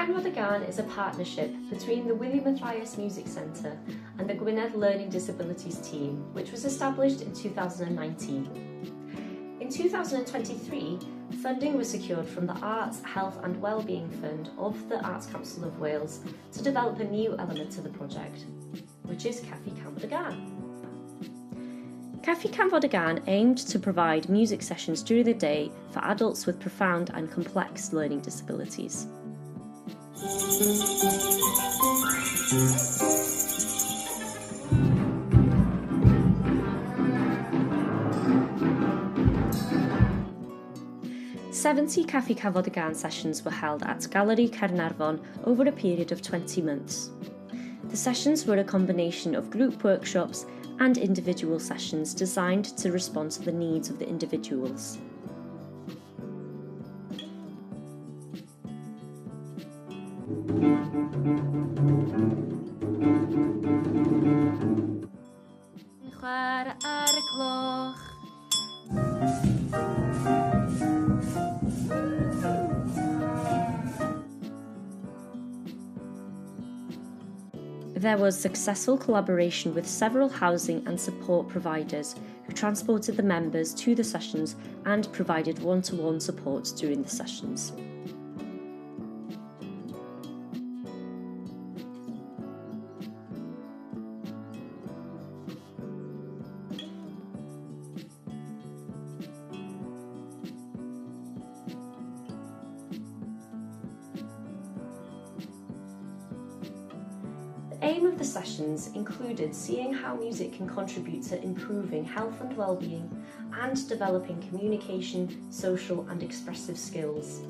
Canfod is a partnership between the William Mathias Music Centre and the Gwynedd Learning Disabilities team, which was established in 2019. In 2023, funding was secured from the Arts, Health and Wellbeing Fund of the Arts Council of Wales to develop a new element to the project, which is Caffi Canfod. Caffi Canfod aimed to provide music sessions during the day for adults with profound and complex learning disabilities. "70 Caffi Canfod sessions were held at Gallery Caernarfon over a period of 20 months. The sessions were a combination of group workshops and individual sessions designed to respond to the needs of the individuals. There was successful collaboration with several housing and support providers who transported the members to the sessions and provided one-to-one support during the sessions. The aim of the sessions included seeing how music can contribute to improving health and well-being and developing communication, social and expressive skills.